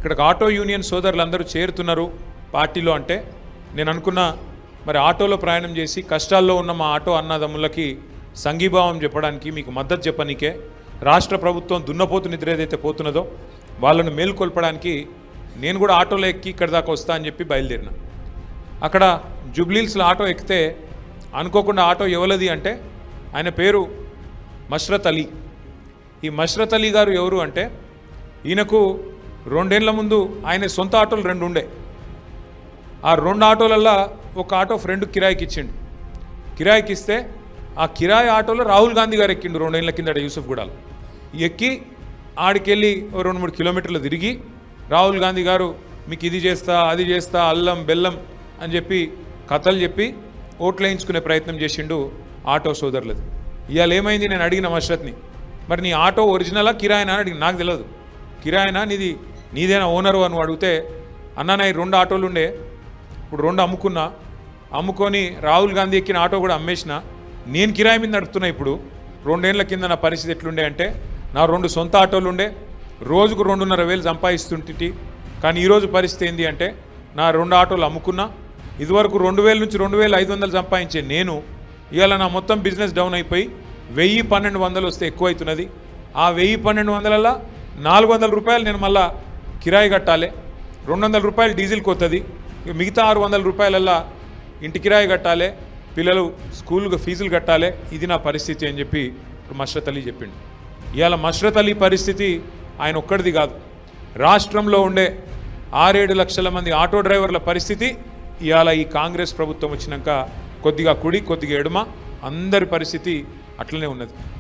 ఇక్కడికి auto union సోదరులందరూ చేరుతున్నారు పార్టీలో అంటే నేను అనుకున్నా మరి ఆటోలో ప్రయాణం చేసి కష్టాల్లో ఉన్న మా ఆటో అన్నదమ్ములకి సంఘీభావం చెప్పడానికి మీకు మద్దతు చెప్పనీకే రాష్ట్ర ప్రభుత్వం దున్నపోతు నిద్ర ఏదైతే పోతున్నదో వాళ్ళను మేల్కొల్పడానికి నేను కూడా ఆటోలో ఎక్కి ఇక్కడ దాకా వస్తా అని చెప్పి బయలుదేరిన. అక్కడ జూబ్లీహిల్స్లో ఆటో ఎక్కితే అనుకోకుండా ఆటో ఎవలది అంటే ఆయన పేరు మష్రత్ అలీ. ఈ మష్రత్ అలీ గారు ఎవరు అంటే ఈయనకు 2 ఏళ్ల ముందు ఆయన సొంత ఆటోలు 2 ఉండే. ఆ 2 ఆటోలల్లో ఒక ఆటో ఫ్రెండ్ కిరాయికి ఇచ్చిండు. కిరాయికి ఇస్తే ఆ కిరాయి ఆటోలో రాహుల్ గాంధీ గారు ఎక్కిండు 2 ఏళ్ల కిందట యూసుఫ్గూడలో. ఎక్కి ఆడికెళ్ళి 2-3 కిలోమీటర్లు తిరిగి రాహుల్ గాంధీ గారు మీకు ఇది చేస్తా అది చేస్తా అల్లం బెల్లం అని చెప్పి కథలు చెప్పి ఓట్లు వేయించుకునే ప్రయత్నం చేసిండు ఆటో సోదరులది. ఇవాళ ఏమైంది నేను అడిగిన మష్రత్ని, మరి నీ ఆటో ఒరిజినలా కిరాయినా అని అడిగి. నాకు తెలియదు కిరాయినా నీదేనా ఓనరు అని అడిగితే అన్న నా 2 ఆటోలు ఉండే, ఇప్పుడు 2 అమ్ముకున్నా, అమ్ముకొని రాహుల్ గాంధీ ఎక్కిన ఆటో కూడా అమ్మేసిన, నేను కిరాయి మీద నడుపుతున్నా. ఇప్పుడు 2 ఏళ్ల కింద నా పరిస్థితి ఎట్లుండే అంటే నా 2 సొంత ఆటోలు ఉండే, రోజుకు 2,500 సంపాదిస్తుంటి. కానీ ఈరోజు పరిస్థితి ఏంటి అంటే నా 2 ఆటోలు అమ్ముకున్నా. ఇదివరకు 2,000 నుంచి 2,500 సంపాదించే నేను ఇవాళ నా మొత్తం బిజినెస్ డౌన్ అయిపోయి 1,000-1,200 వస్తే ఎక్కువ అవుతున్నది. ఆ 1,000-1,200లలో 400 రూపాయలు నేను మళ్ళా కిరాయి కట్టాలి, 200 రూపాయలు డీజిల్కి వస్తుంది, మిగతా 600 రూపాయలల్లా ఇంటి కిరాయి కట్టాలి, పిల్లలు స్కూల్కి ఫీజులు కట్టాలి. ఇది నా పరిస్థితి అని చెప్పి ఇప్పుడు మష్రత్ అలీ చెప్పిండు. ఇవాళ మష్రత్ అలీ పరిస్థితి ఆయన ఒక్కడిది కాదు, రాష్ట్రంలో ఉండే 6-7 లక్షల మంది ఆటో డ్రైవర్ల పరిస్థితి ఇవాళ ఈ కాంగ్రెస్ ప్రభుత్వం వచ్చినాక కొద్దిగా కుడి కొద్దిగా ఎడమ అందరి పరిస్థితి అట్లనే ఉన్నది.